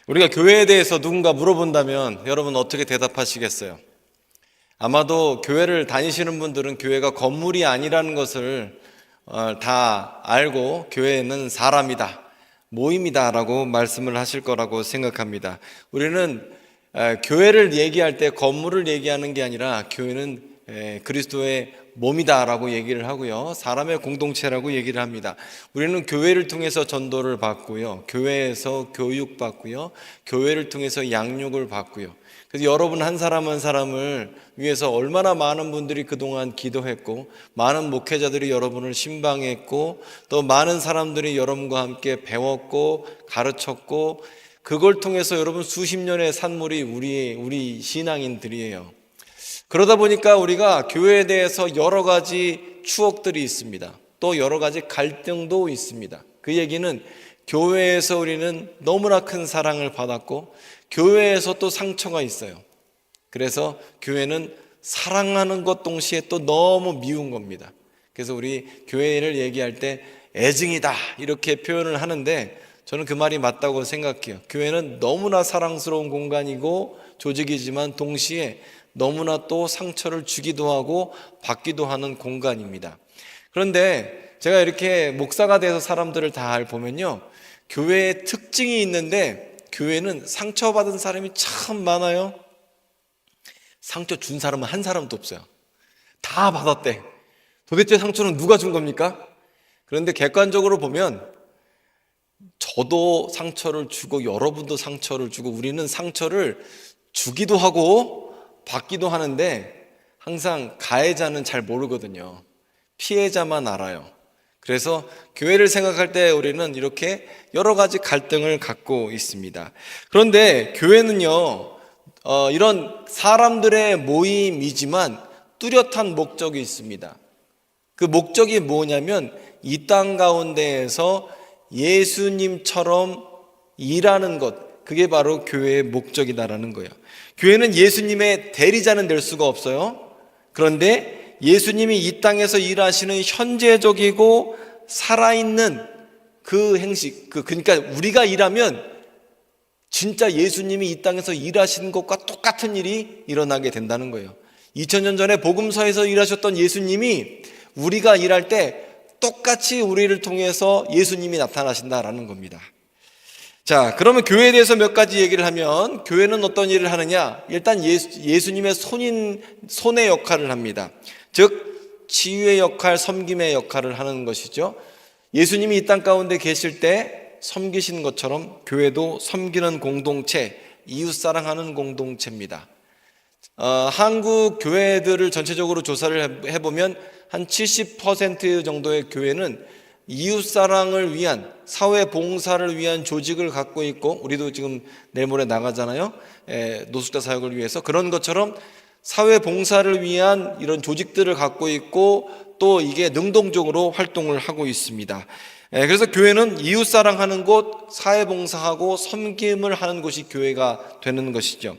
우리가 교회에 대해서 누군가 물어본다면 여러분 어떻게 대답하시겠어요? 아마도 교회를 다니시는 분들은 교회가 건물이 아니라는 것을 다 알고 교회는 사람이다, 모임이다 라고 말씀을 하실 거라고 생각합니다. 우리는 교회를 얘기할 때 건물을 얘기하는 게 아니라 교회는 그리스도의 몸이다 라고 얘기를 하고요, 사람의 공동체라고 얘기를 합니다. 우리는 교회를 통해서 전도를 받고요, 교회에서 교육받고요, 교회를 통해서 양육을 받고요. 그래서 여러분 한 사람 한 사람을 위해서 얼마나 많은 분들이 그동안 기도했고, 많은 목회자들이 여러분을 신방했고, 또 많은 사람들이 여러분과 함께 배웠고 가르쳤고, 그걸 통해서 여러분 수십 년의 산물이 우리 신앙인들이에요. 그러다 보니까 우리가 교회에 대해서 여러 가지 추억들이 있습니다. 또 여러 가지 갈등도 있습니다. 그 얘기는 교회에서 우리는 너무나 큰 사랑을 받았고, 교회에서 또 상처가 있어요. 그래서 교회는 사랑하는 것 동시에 또 너무 미운 겁니다. 그래서 우리 교회를 얘기할 때 애증이다 이렇게 표현을 하는데, 저는 그 말이 맞다고 생각해요. 교회는 너무나 사랑스러운 공간이고 조직이지만 동시에 너무나 또 상처를 주기도 하고 받기도 하는 공간입니다. 그런데 제가 이렇게 목사가 돼서 사람들을 다 보면요, 교회의 특징이 있는데 교회는 상처받은 사람이 참 많아요. 상처 준 사람은 한 사람도 없어요. 다 받았대. 도대체 상처는 누가 준 겁니까? 그런데 객관적으로 보면 저도 상처를 주고 여러분도 상처를 주고 우리는 상처를 주기도 하고 받기도 하는데 항상 가해자는 잘 모르거든요. 피해자만 알아요. 그래서 교회를 생각할 때 우리는 이렇게 여러 가지 갈등을 갖고 있습니다. 그런데 교회는요, 이런 사람들의 모임이지만 뚜렷한 목적이 있습니다. 그 목적이 뭐냐면 이 땅 가운데에서 예수님처럼 일하는 것, 그게 바로 교회의 목적이다라는 거예요. 교회는 예수님의 대리자는 될 수가 없어요. 그런데 예수님이 이 땅에서 일하시는 현재적이고 살아있는 그 행식, 그러니까 우리가 일하면 진짜 예수님이 이 땅에서 일하시는 것과 똑같은 일이 일어나게 된다는 거예요. 2000년 전에 복음서에서 일하셨던 예수님이 우리가 일할 때 똑같이 우리를 통해서 예수님이 나타나신다라는 겁니다. 자, 그러면 교회에 대해서 몇 가지 얘기를 하면, 교회는 어떤 일을 하느냐? 일단 예수님의 손의 역할을 합니다. 즉 치유의 역할, 섬김의 역할을 하는 것이죠. 예수님이 이 땅 가운데 계실 때 섬기신 것처럼 교회도 섬기는 공동체, 이웃사랑하는 공동체입니다. 한국 교회들을 전체적으로 조사를 해보면 한 70% 정도의 교회는 이웃사랑을 위한, 사회봉사를 위한 조직을 갖고 있고, 우리도 지금 내일 모레 나가잖아요. 노숙자 사역을 위해서. 그런 것처럼 사회봉사를 위한 이런 조직들을 갖고 있고, 또 이게 능동적으로 활동을 하고 있습니다. 그래서 교회는 이웃사랑하는 곳, 사회봉사하고 섬김을 하는 곳이 교회가 되는 것이죠.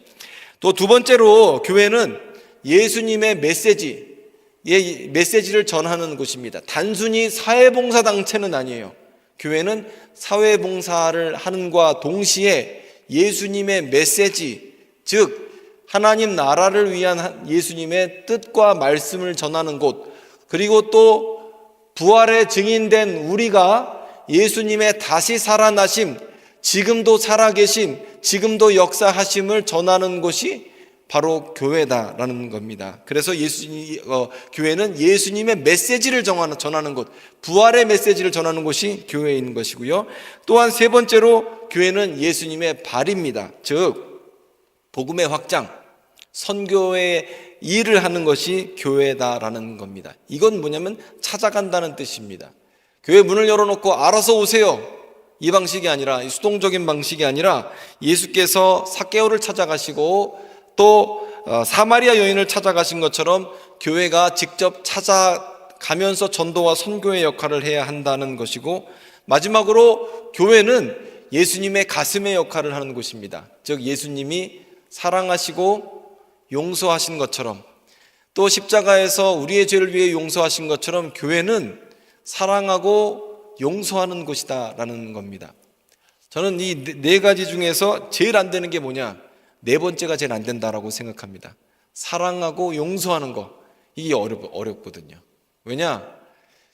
또 두 번째로 교회는 예수님의 메시지를 전하는 곳입니다. 단순히 사회봉사단체는 아니에요. 교회는 사회봉사를 하는과 동시에 예수님의 메시지, 즉 하나님 나라를 위한 예수님의 뜻과 말씀을 전하는 곳, 그리고 또 부활의 증인된 우리가 예수님의 다시 살아나심, 지금도 살아계심, 지금도 역사하심을 전하는 곳이 바로 교회다라는 겁니다. 그래서 교회는 예수님의 메시지를 전하는 곳, 부활의 메시지를 전하는 곳이 교회인 것이고요. 또한 세 번째로 교회는 예수님의 발입니다. 즉 복음의 확장, 선교의 일을 하는 것이 교회다라는 겁니다. 이건 뭐냐면 찾아간다는 뜻입니다. 교회 문을 열어놓고 알아서 오세요, 이 방식이 아니라, 수동적인 방식이 아니라 예수께서 삭개오를 찾아가시고 또 사마리아 여인을 찾아가신 것처럼 교회가 직접 찾아가면서 전도와 선교의 역할을 해야 한다는 것이고, 마지막으로 교회는 예수님의 가슴의 역할을 하는 곳입니다. 즉 예수님이 사랑하시고 용서하신 것처럼, 또 십자가에서 우리의 죄를 위해 용서하신 것처럼 교회는 사랑하고 용서하는 곳이다라는 겁니다. 저는 이 네 가지 중에서 제일 안 되는 게 뭐냐? 네 번째가 제일 안 된다라고 생각합니다. 사랑하고 용서하는 거. 이게 어렵거든요. 왜냐?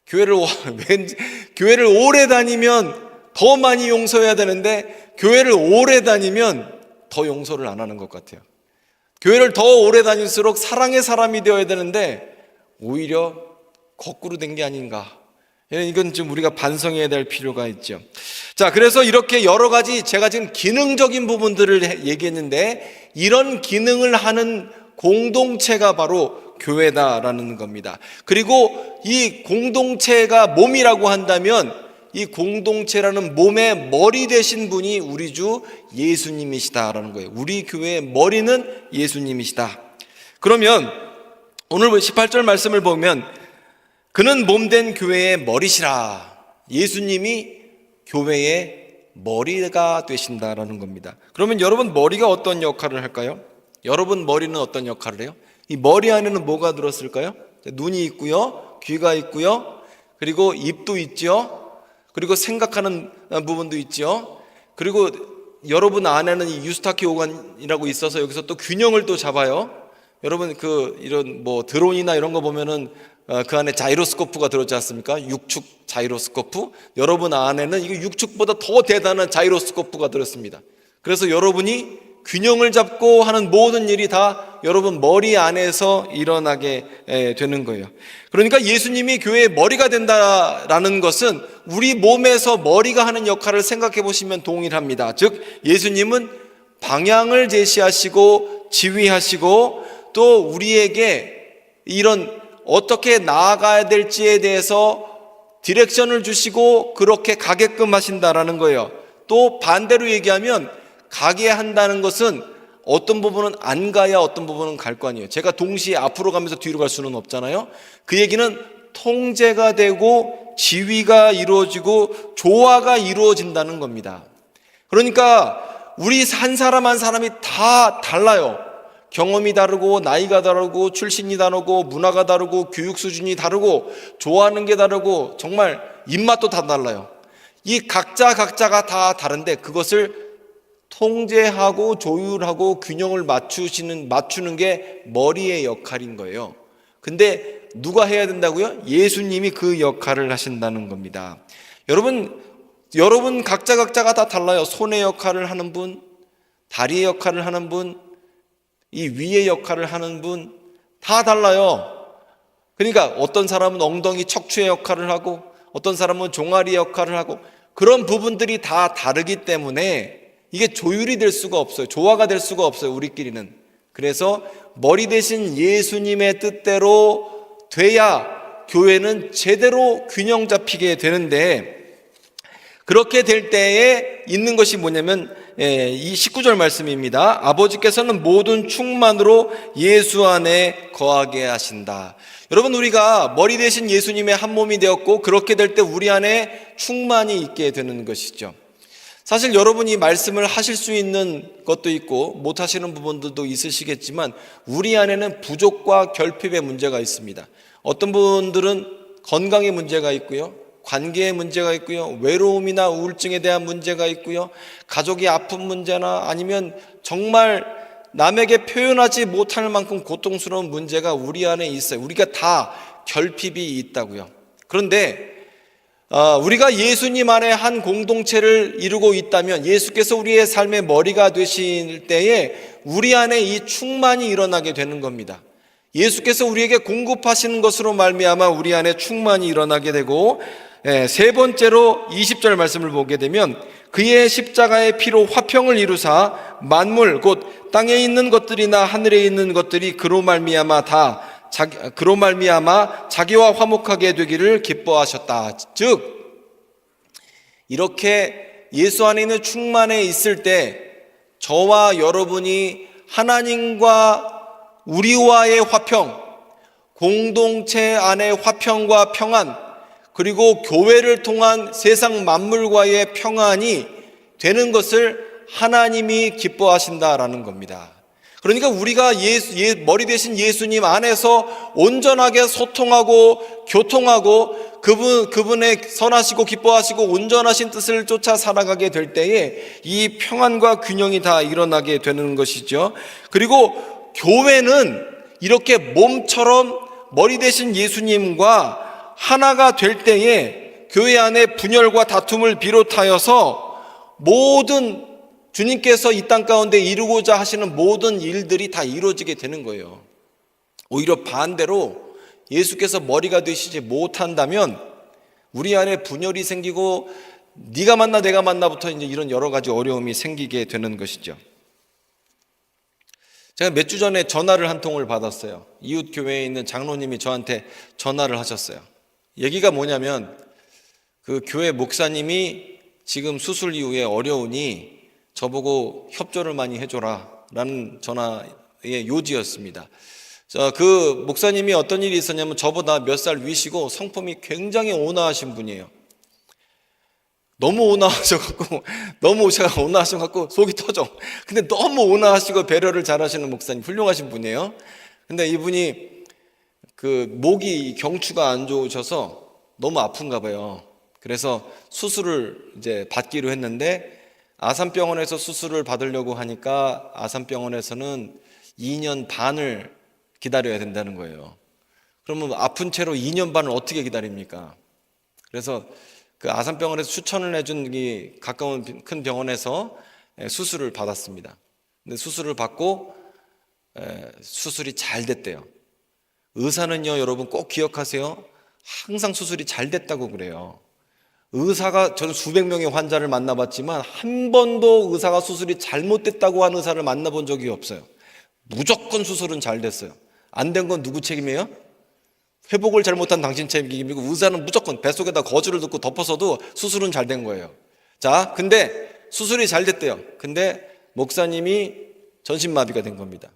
교회를 오래 다니면 더 많이 용서해야 되는데 교회를 오래 다니면 더 용서를 안 하는 것 같아요. 교회를 더 오래 다닐수록 사랑의 사람이 되어야 되는데 오히려 거꾸로 된 게 아닌가. 이건 좀 우리가 반성해야 될 필요가 있죠. 자, 그래서 이렇게 여러 가지 제가 지금 기능적인 부분들을 얘기했는데 이런 기능을 하는 공동체가 바로 교회다라는 겁니다. 그리고 이 공동체가 몸이라고 한다면 이 공동체라는 몸의 머리 되신 분이 우리 주 예수님이시다라는 거예요. 우리 교회의 머리는 예수님이시다. 그러면 오늘 18절 말씀을 보면 그는 몸된 교회의 머리시라. 예수님이 교회의 머리가 되신다라는 겁니다. 그러면 여러분 머리가 어떤 역할을 할까요? 여러분 머리는 어떤 역할을 해요? 이 머리 안에는 뭐가 들었을까요? 눈이 있고요, 귀가 있고요, 그리고 입도 있죠, 그리고 생각하는 부분도 있죠. 그리고 여러분 안에는 이 유스타키 오간이라고 있어서 여기서 또 균형을 또 잡아요. 여러분 이런 드론이나 이런 거 보면은 그 안에 자이로스코프가 들었지 않습니까? 육축 자이로스코프. 여러분 안에는 이거 육축보다 더 대단한 자이로스코프가 들었습니다. 그래서 여러분이 균형을 잡고 하는 모든 일이 다 여러분 머리 안에서 일어나게 되는 거예요. 그러니까 예수님이 교회의 머리가 된다라는 것은 우리 몸에서 머리가 하는 역할을 생각해 보시면 동일합니다. 즉 예수님은 방향을 제시하시고 지휘하시고 또 우리에게 이런 어떻게 나아가야 될지에 대해서 디렉션을 주시고 그렇게 가게끔 하신다라는 거예요. 또 반대로 얘기하면 가게 한다는 것은 어떤 부분은 안 가야 어떤 부분은 갈 거 아니에요. 제가 동시에 앞으로 가면서 뒤로 갈 수는 없잖아요. 그 얘기는 통제가 되고 지휘가 이루어지고 조화가 이루어진다는 겁니다. 그러니까 우리 한 사람 한 사람이 다 달라요. 경험이 다르고 나이가 다르고 출신이 다르고 문화가 다르고 교육 수준이 다르고 좋아하는 게 다르고 정말 입맛도 다 달라요. 이 각자가 다 다른데 그것을 통제하고 조율하고 균형을 맞추는 게 머리의 역할인 거예요. 근데 누가 해야 된다고요? 예수님이 그 역할을 하신다는 겁니다. 여러분 각자가 다 달라요. 손의 역할을 하는 분, 다리의 역할을 하는 분, 이 위의 역할을 하는 분 다 달라요. 그러니까 어떤 사람은 엉덩이 척추의 역할을 하고 어떤 사람은 종아리 역할을 하고 그런 부분들이 다 다르기 때문에 이게 조율이 될 수가 없어요. 조화가 될 수가 없어요. 우리끼리는. 그래서 머리 대신 예수님의 뜻대로 돼야 교회는 제대로 균형 잡히게 되는데 그렇게 될 때에 있는 것이 뭐냐면 이 19절 말씀입니다. 아버지께서는 모든 충만으로 예수 안에 거하게 하신다. 여러분 우리가 머리 대신 예수님의 한 몸이 되었고 그렇게 될 때 우리 안에 충만이 있게 되는 것이죠. 사실 여러분이 말씀을 하실 수 있는 것도 있고 못 하시는 부분들도 있으시겠지만 우리 안에는 부족과 결핍의 문제가 있습니다. 어떤 분들은 건강의 문제가 있고요, 관계의 문제가 있고요, 외로움이나 우울증에 대한 문제가 있고요, 가족이 아픈 문제나 아니면 정말 남에게 표현하지 못할 만큼 고통스러운 문제가 우리 안에 있어요. 우리가 다 결핍이 있다고요. 그런데 우리가 예수님 안에 한 공동체를 이루고 있다면 예수께서 우리의 삶의 머리가 되실 때에 우리 안에 이 충만이 일어나게 되는 겁니다. 예수께서 우리에게 공급하시는 것으로 말미암아 우리 안에 충만이 일어나게 되고 세 번째로 20절 말씀을 보게 되면 그의 십자가의 피로 화평을 이루사 만물 곧 땅에 있는 것들이나 하늘에 있는 것들이 그로 말미암아 자기와 화목하게 되기를 기뻐하셨다. 즉 이렇게 예수 안에 있는 충만에 있을 때 저와 여러분이 하나님과 우리와의 화평, 공동체 안의 화평과 평안, 그리고 교회를 통한 세상 만물과의 평안이 되는 것을 하나님이 기뻐하신다라는 겁니다. 그러니까 우리가 머리 대신 예수님 안에서 온전하게 소통하고 교통하고 그분의 선하시고 기뻐하시고 온전하신 뜻을 쫓아 살아가게 될 때에 이 평안과 균형이 다 일어나게 되는 것이죠. 그리고 교회는 이렇게 몸처럼 머리 대신 예수님과 하나가 될 때에 교회 안에 분열과 다툼을 비롯하여서 모든 주님께서 이 땅 가운데 이루고자 하시는 모든 일들이 다 이루어지게 되는 거예요. 오히려 반대로 예수께서 머리가 되시지 못한다면 우리 안에 분열이 생기고 네가 만나 내가 만나부터 이제 이런 여러 가지 어려움이 생기게 되는 것이죠. 제가 몇 주 전에 전화를 한 통을 받았어요. 이웃 교회에 있는 장로님이 저한테 전화를 하셨어요. 얘기가 뭐냐면 그 교회 목사님이 지금 수술 이후에 어려우니 저보고 협조를 많이 해줘라 라는 전화의 요지였습니다. 그 목사님이 어떤 일이 있었냐면 저보다 몇 살 위시고 성품이 굉장히 온화하신 분이에요. 너무 온화하셔갖고 속이 터져. 근데 너무 온화하시고 배려를 잘하시는 목사님, 훌륭하신 분이에요. 근데 이분이 그 목이 경추가 안 좋으셔서 너무 아픈가 봐요. 그래서 수술을 이제 받기로 했는데 아산병원에서 수술을 받으려고 하니까 아산병원에서는 2년 반을 기다려야 된다는 거예요. 그러면 아픈 채로 2년 반을 어떻게 기다립니까? 그래서 그 아산병원에서 추천을 해준 이 가까운 큰 병원에서 수술을 받았습니다. 근데 수술을 받고 수술이 잘 됐대요. 의사는요, 여러분 꼭 기억하세요. 항상 수술이 잘 됐다고 그래요. 의사가, 저는 수백 명의 환자를 만나봤지만 한 번도 의사가 수술이 잘못됐다고 한 의사를 만나본 적이 없어요. 무조건 수술은 잘 됐어요. 안 된 건 누구 책임이에요? 회복을 잘못한 당신 책임이고, 의사는 무조건 뱃속에다 거즈를 넣고 덮어서도 수술은 잘 된 거예요. 자, 근데 수술이 잘 됐대요. 근데 목사님이 전신마비가 된 겁니다.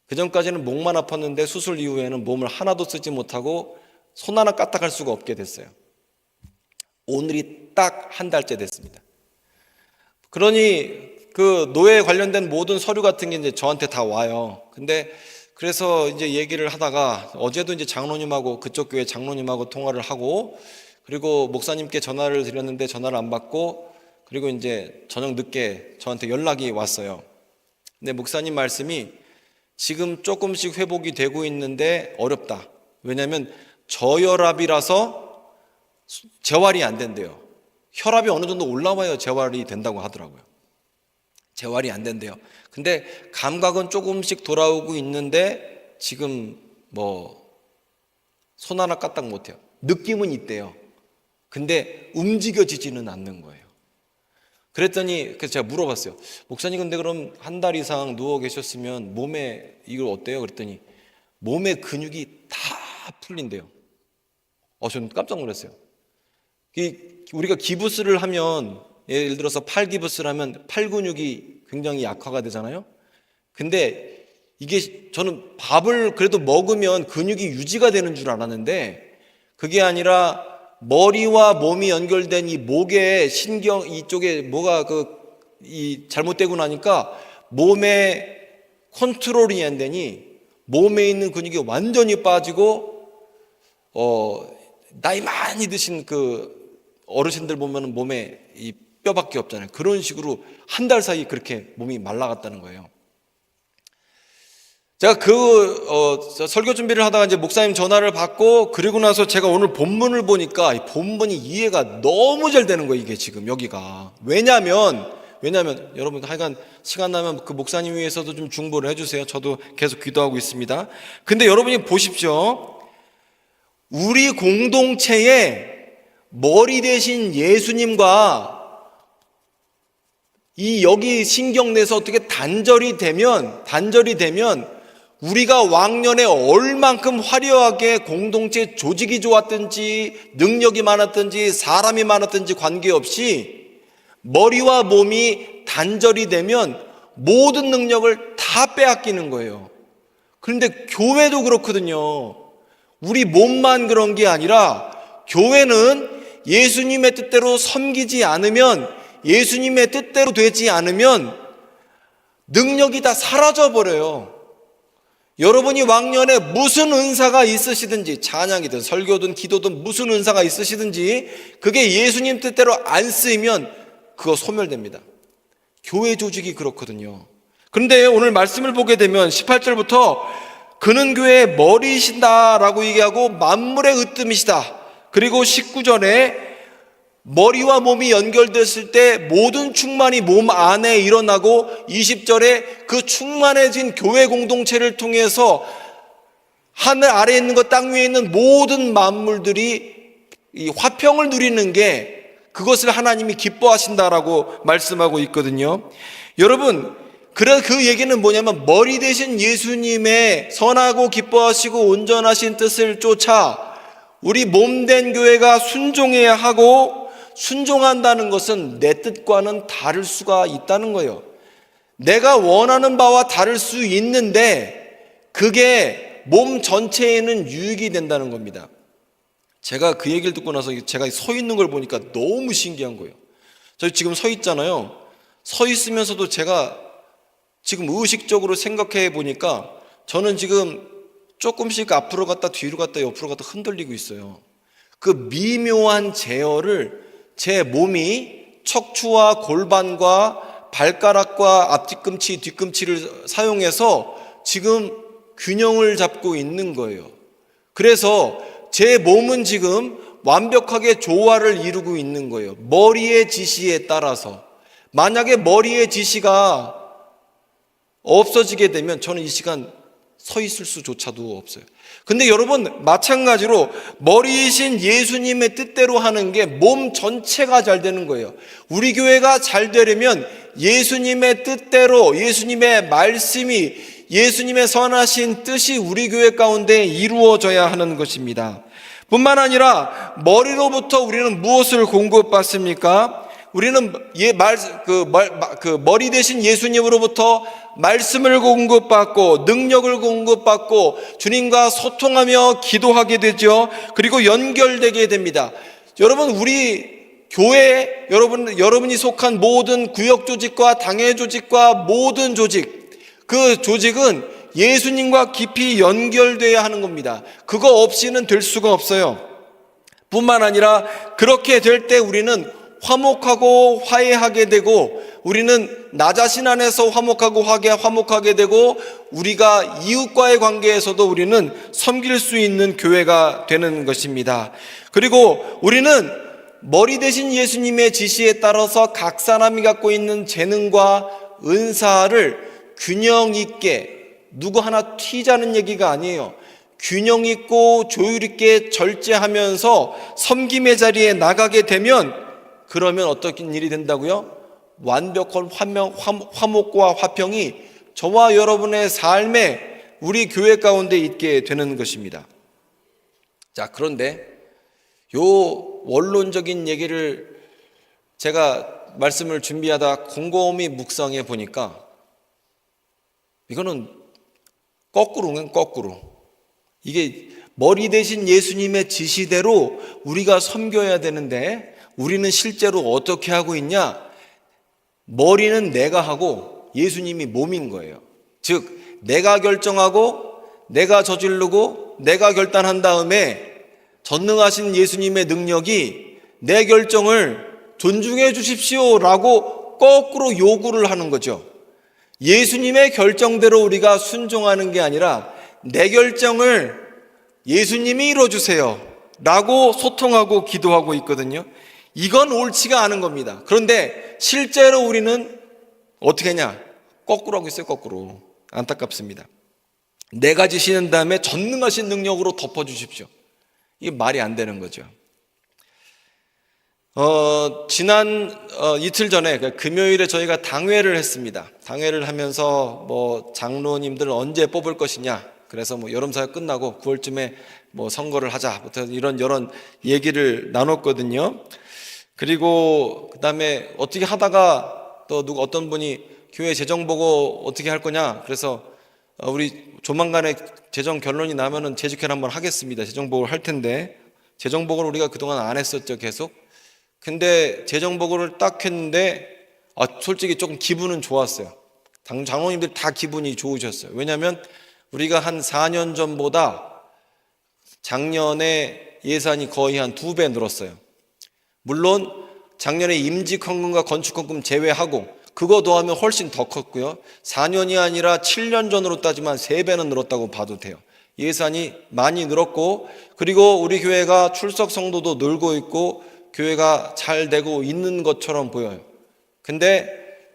그 전까지는 목만 아팠는데 수술 이후에는 몸을 하나도 쓰지 못하고 손 하나 까딱할 수가 없게 됐어요. 오늘이 딱 한 달째 됐습니다. 그러니 그 노예에 관련된 모든 서류 같은 게 이제 저한테 다 와요. 근데 그래서 이제 얘기를 하다가 어제도 이제 장로님하고 그쪽 교회 장로님하고 통화를 하고, 그리고 목사님께 전화를 드렸는데 전화를 안 받고, 그리고 이제 저녁 늦게 저한테 연락이 왔어요. 근데 목사님 말씀이 지금 조금씩 회복이 되고 있는데 어렵다. 왜냐하면 저혈압이라서 재활이 안 된대요. 혈압이 어느 정도 올라와야 재활이 된다고 하더라고요. 재활이 안 된대요. 근데 감각은 조금씩 돌아오고 있는데 지금 손 하나 까딱 못해요. 느낌은 있대요. 근데 움직여지지는 않는 거예요. 그랬더니 그래서 제가 물어봤어요. 목사님, 근데 그럼 한 달 이상 누워 계셨으면 몸에 이거 어때요? 그랬더니 몸의 근육이 다 풀린대요. 저는 깜짝 놀랐어요. 우리가 기부스를 하면, 예를 들어서 팔 기부스를 하면 팔 근육이 굉장히 약화가 되잖아요. 근데 이게, 저는 밥을 그래도 먹으면 근육이 유지가 되는 줄 알았는데 그게 아니라 머리와 몸이 연결된 이 목의 신경 이쪽에 뭐가 잘못되고 나니까 몸에 컨트롤이 안 되니 몸에 있는 근육이 완전히 빠지고, 나이 많이 드신 그 어르신들 보면 몸에 이 뼈밖에 없잖아요. 그런 식으로 한 달 사이 그렇게 몸이 말라갔다는 거예요. 제가 설교 준비를 하다가 이제 목사님 전화를 받고, 그리고 나서 제가 오늘 본문을 보니까 이 본문이 이해가 너무 잘 되는 거예요. 이게 지금 여기가. 왜냐하면 여러분 하여간 시간 나면 그 목사님 위해서도 좀 중보를 해주세요. 저도 계속 기도하고 있습니다. 근데 여러분이 보십시오. 우리 공동체에 머리 대신 예수님과 여기 신경 내서 어떻게 단절이 되면 우리가 왕년에 얼만큼 화려하게 공동체 조직이 좋았든지 능력이 많았든지 사람이 많았든지 관계없이 머리와 몸이 단절이 되면 모든 능력을 다 빼앗기는 거예요. 그런데 교회도 그렇거든요. 우리 몸만 그런 게 아니라 교회는 예수님의 뜻대로 섬기지 않으면, 예수님의 뜻대로 되지 않으면 능력이 다 사라져 버려요. 여러분이 왕년에 무슨 은사가 있으시든지, 찬양이든 설교든 기도든 무슨 은사가 있으시든지 그게 예수님 뜻대로 안 쓰이면 그거 소멸됩니다. 교회 조직이 그렇거든요. 그런데 오늘 말씀을 보게 되면 18절부터 그는 교회의 머리이신다라고 얘기하고 만물의 으뜸이시다. 그리고 19절에 머리와 몸이 연결됐을 때 모든 충만이 몸 안에 일어나고, 20절에 그 충만해진 교회 공동체를 통해서 하늘 아래에 있는 것, 땅 위에 있는 모든 만물들이 이 화평을 누리는 게, 그것을 하나님이 기뻐하신다라고 말씀하고 있거든요. 여러분, 그 얘기는 뭐냐면 머리 대신 예수님의 선하고 기뻐하시고 온전하신 뜻을 쫓아 우리 몸된 교회가 순종해야 하고, 순종한다는 것은 내 뜻과는 다를 수가 있다는 거예요. 내가 원하는 바와 다를 수 있는데 그게 몸 전체에는 유익이 된다는 겁니다. 제가 그 얘기를 듣고 나서 제가 서 있는 걸 보니까 너무 신기한 거예요. 저 지금 서 있잖아요. 서 있으면서도 제가 지금 의식적으로 생각해 보니까 저는 지금 조금씩 앞으로 갔다 뒤로 갔다 옆으로 갔다 흔들리고 있어요. 그 미묘한 제어를 제 몸이 척추와 골반과 발가락과 앞뒤꿈치, 뒤꿈치를 사용해서 지금 균형을 잡고 있는 거예요. 그래서 제 몸은 지금 완벽하게 조화를 이루고 있는 거예요. 머리의 지시에 따라서. 만약에 머리의 지시가 없어지게 되면 저는 이 시간 서 있을 수조차도 없어요. 근데 여러분, 마찬가지로 머리이신 예수님의 뜻대로 하는 게 몸 전체가 잘 되는 거예요. 우리 교회가 잘 되려면 예수님의 뜻대로, 예수님의 말씀이, 예수님의 선하신 뜻이 우리 교회 가운데 이루어져야 하는 것입니다. 뿐만 아니라 머리로부터 우리는 무엇을 공급받습니까? 우리는 머리 대신 예수님으로부터 말씀을 공급받고 능력을 공급받고 주님과 소통하며 기도하게 되죠. 그리고 연결되게 됩니다. 여러분, 우리 교회, 여러분이 속한 모든 구역 조직과 당회 조직과 모든 조직, 그 조직은 예수님과 깊이 연결되어야 하는 겁니다. 그거 없이는 될 수가 없어요. 뿐만 아니라 그렇게 될 때 우리는 화목하고 화해하게 되고, 우리는 나 자신 안에서 화목하게 되고, 우리가 이웃과의 관계에서도 우리는 섬길 수 있는 교회가 되는 것입니다. 그리고 우리는 머리 대신 예수님의 지시에 따라서 각 사람이 갖고 있는 재능과 은사를 균형 있게, 누구 하나 튀자는 얘기가 아니에요. 균형 있고 조율 있게 절제하면서 섬김의 자리에 나가게 되면, 그러면 어떤 일이 된다고요? 완벽한 화목과 화평이 저와 여러분의 삶에, 우리 교회 가운데 있게 되는 것입니다. 자, 그런데 요 원론적인 얘기를 제가 말씀을 준비하다 곰곰이 묵상해 보니까 이거는 거꾸로 이게 머리 대신 예수님의 지시대로 우리가 섬겨야 되는데, 우리는 실제로 어떻게 하고 있냐? 머리는 내가 하고 예수님이 몸인 거예요. 즉, 내가 결정하고 내가 저지르고 내가 결단한 다음에 전능하신 예수님의 능력이 내 결정을 존중해 주십시오 라고 거꾸로 요구를 하는 거죠. 예수님의 결정대로 우리가 순종하는 게 아니라 내 결정을 예수님이 이뤄주세요 라고 소통하고 기도하고 있거든요. 이건 옳지가 않은 겁니다. 그런데 실제로 우리는 어떻게 하냐? 거꾸로 하고 있어요. 거꾸로. 안타깝습니다. 내가 지시는 다음에 전능하신 능력으로 덮어주십시오. 이게 말이 안 되는 거죠. 지난 이틀 전에 금요일에 저희가 당회를 했습니다. 당회를 하면서 장로님들 언제 뽑을 것이냐, 그래서 여름사역 끝나고 9월쯤에 선거를 하자, 이런 얘기를 나눴거든요. 그리고 그 다음에 어떻게 하다가 또 어떤 분이 교회 재정 보고 어떻게 할 거냐, 그래서 우리 조만간에 재정 결론이 나면은 재직회를 한번 하겠습니다. 재정 보고를 할 텐데, 재정 보고를 우리가 그동안 안 했었죠, 계속. 근데 재정 보고를 딱 했는데 솔직히 조금 기분은 좋았어요. 장로님들 다 기분이 좋으셨어요. 왜냐하면 우리가 한 4년 전보다 작년에 예산이 거의 한 2배 늘었어요. 물론 작년에 임직헌금과 건축헌금 제외하고 그거 더하면 훨씬 더 컸고요. 4년이 아니라 7년 전으로 따지면 3배는 늘었다고 봐도 돼요. 예산이 많이 늘었고, 그리고 우리 교회가 출석 성도도 늘고 있고 교회가 잘 되고 있는 것처럼 보여요. 근데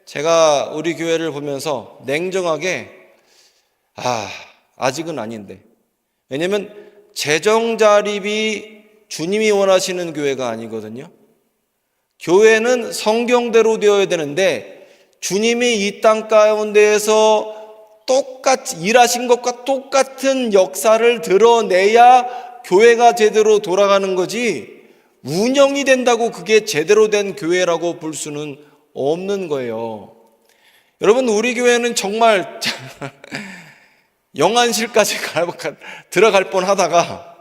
제가 우리 교회를 보면서 냉정하게 아직은 아닌데, 왜냐면 재정 자립이 주님이 원하시는 교회가 아니거든요. 교회는 성경대로 되어야 되는데 주님이 이 땅 가운데에서 똑같이 일하신 것과 똑같은 역사를 드러내야 교회가 제대로 돌아가는 거지, 운영이 된다고 그게 제대로 된 교회라고 볼 수는 없는 거예요. 여러분, 우리 교회는 정말 영안실까지 들어갈 뻔하다가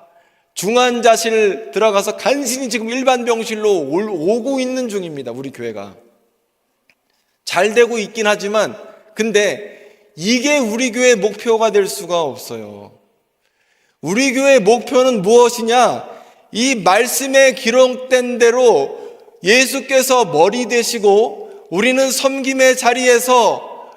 중환자실 들어가서 간신히 지금 일반 병실로 오고 있는 중입니다. 우리 교회가 잘 되고 있긴 하지만, 근데 이게 우리 교회의 목표가 될 수가 없어요. 우리 교회의 목표는 무엇이냐? 이 말씀에 기록된 대로 예수께서 머리 되시고 우리는 섬김의 자리에서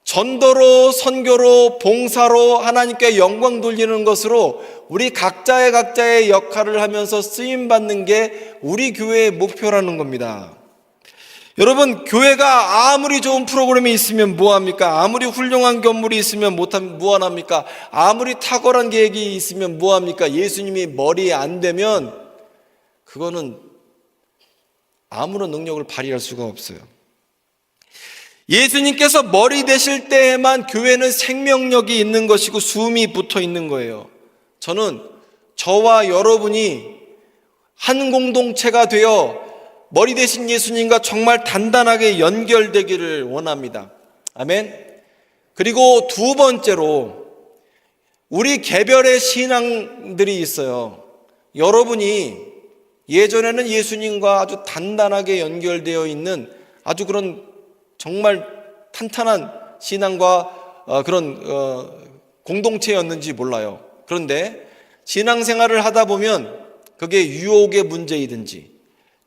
전도로, 선교로, 봉사로 하나님께 영광 돌리는 것으로 우리 각자의 역할을 하면서 쓰임받는 게 우리 교회의 목표라는 겁니다. 여러분, 교회가 아무리 좋은 프로그램이 있으면 뭐합니까? 아무리 훌륭한 건물이 있으면 뭐합니까? 아무리 탁월한 계획이 있으면 뭐합니까? 예수님이 머리에 안 되면 그거는 아무런 능력을 발휘할 수가 없어요. 예수님께서 머리 되실 때에만 교회는 생명력이 있는 것이고 숨이 붙어 있는 거예요. 저는 저와 여러분이 한 공동체가 되어 머리 되신 예수님과 정말 단단하게 연결되기를 원합니다. 아멘. 그리고 두 번째로, 우리 개별의 신앙들이 있어요. 여러분이 예전에는 예수님과 아주 단단하게 연결되어 있는 아주 그런 정말 탄탄한 신앙과 그런 공동체였는지 몰라요. 그런데 신앙생활을 하다 보면 그게 유혹의 문제이든지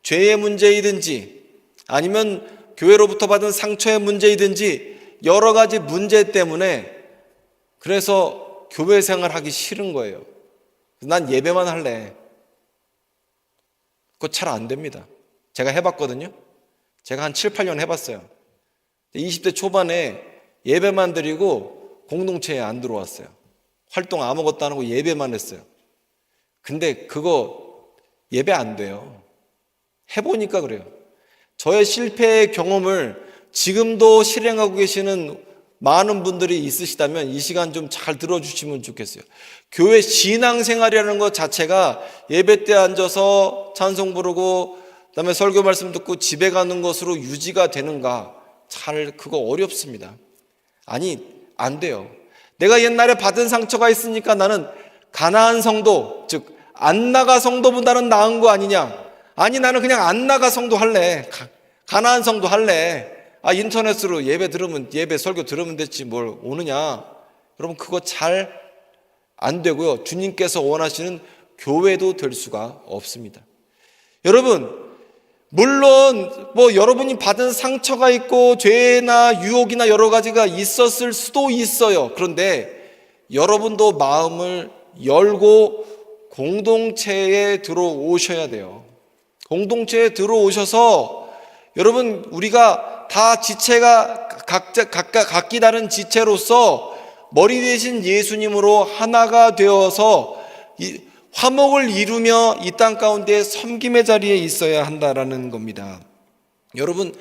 죄의 문제이든지 아니면 교회로부터 받은 상처의 문제이든지 여러 가지 문제 때문에 그래서 교회 생활하기 싫은 거예요. 난 예배만 할래. 그거 잘 안 됩니다. 제가 해봤거든요. 제가 한 7, 8년 해봤어요. 20대 초반에 예배만 드리고 공동체에 안 들어왔어요. 활동 아무것도 안 하고 예배만 했어요. 근데 그거 예배 안 돼요. 해보니까 그래요. 저의 실패의 경험을 지금도 실행하고 계시는 많은 분들이 있으시다면 이 시간 좀 잘 들어주시면 좋겠어요. 교회 신앙생활이라는 것 자체가 예배 때 앉아서 찬송 부르고 그다음에 설교 말씀 듣고 집에 가는 것으로 유지가 되는가? 그거 어렵습니다. 아니, 안 돼요. 내가 옛날에 받은 상처가 있으니까 나는 가나안 성도, 즉 안나가 성도보다는 나은 거 아니냐? 아니, 나는 그냥 안나가 성도 할래. 가나안 성도 할래. 인터넷으로 예배 설교 들으면 됐지 뭘 오느냐? 여러분, 그거 잘 안 되고요. 주님께서 원하시는 교회도 될 수가 없습니다. 여러분, 물론 여러분이 받은 상처가 있고 죄나 유혹이나 여러 가지가 있었을 수도 있어요. 그런데 여러분도 마음을 열고 공동체에 들어오셔야 돼요. 공동체에 들어오셔서 여러분, 우리가 다 지체가 각기 다른 지체로서 머리 대신 예수님으로 하나가 되어서 화목을 이루며 이 땅 가운데 섬김의 자리에 있어야 한다라는 겁니다. 여러분,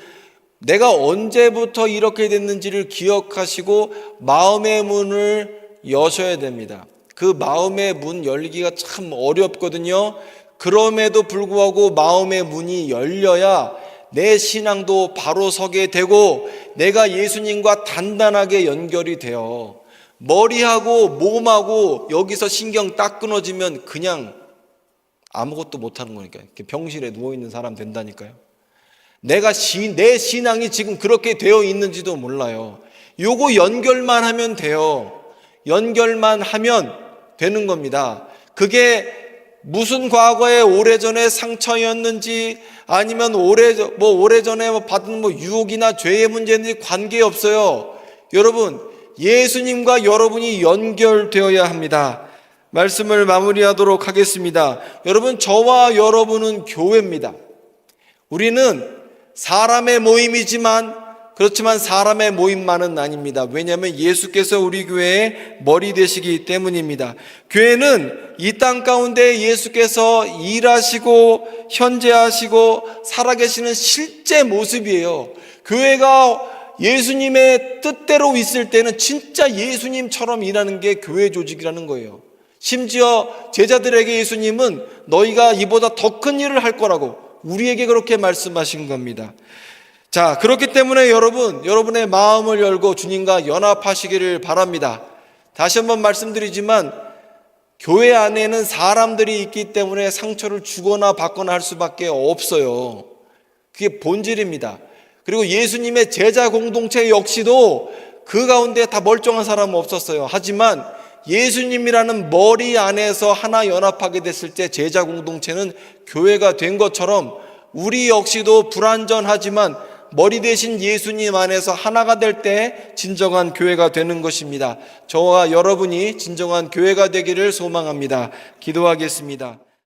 내가 언제부터 이렇게 됐는지를 기억하시고 마음의 문을 여셔야 됩니다. 그 마음의 문 열기가 참 어렵거든요. 그럼에도 불구하고 마음의 문이 열려야 내 신앙도 바로 서게 되고 내가 예수님과 단단하게 연결이 돼요. 머리하고 몸하고 여기서 신경 딱 끊어지면 그냥 아무것도 못하는 거니까요. 병실에 누워있는 사람 된다니까요. 내 신앙이 지금 그렇게 되어 있는지도 몰라요. 요거 연결만 하면 돼요. 연결만 하면 되는 겁니다. 그게 무슨 과거에 오래전에 상처였는지 아니면 오래전에 받은 유혹이나 죄의 문제인지 관계없어요. 여러분, 예수님과 여러분이 연결되어야 합니다. 말씀을 마무리하도록 하겠습니다. 여러분, 저와 여러분은 교회입니다. 우리는 사람의 모임이지만 그렇지만 사람의 모임만은 아닙니다. 왜냐하면 예수께서 우리 교회의 머리 되시기 때문입니다. 교회는 이 땅 가운데 예수께서 일하시고 현재하시고 살아계시는 실제 모습이에요. 교회가 예수님의 뜻대로 있을 때는 진짜 예수님처럼 일하는 게 교회 조직이라는 거예요. 심지어 제자들에게 예수님은 너희가 이보다 더 큰 일을 할 거라고 우리에게 그렇게 말씀하신 겁니다. 자, 그렇기 때문에 여러분의 마음을 열고 주님과 연합하시기를 바랍니다. 다시 한번 말씀드리지만 교회 안에는 사람들이 있기 때문에 상처를 주거나 받거나 할 수밖에 없어요. 그게 본질입니다. 그리고 예수님의 제자 공동체 역시도 그 가운데 다 멀쩡한 사람은 없었어요. 하지만 예수님이라는 머리 안에서 하나 연합하게 됐을 때 제자 공동체는 교회가 된 것처럼 우리 역시도 불완전하지만 머리 대신 예수님 안에서 하나가 될 때 진정한 교회가 되는 것입니다. 저와 여러분이 진정한 교회가 되기를 소망합니다. 기도하겠습니다.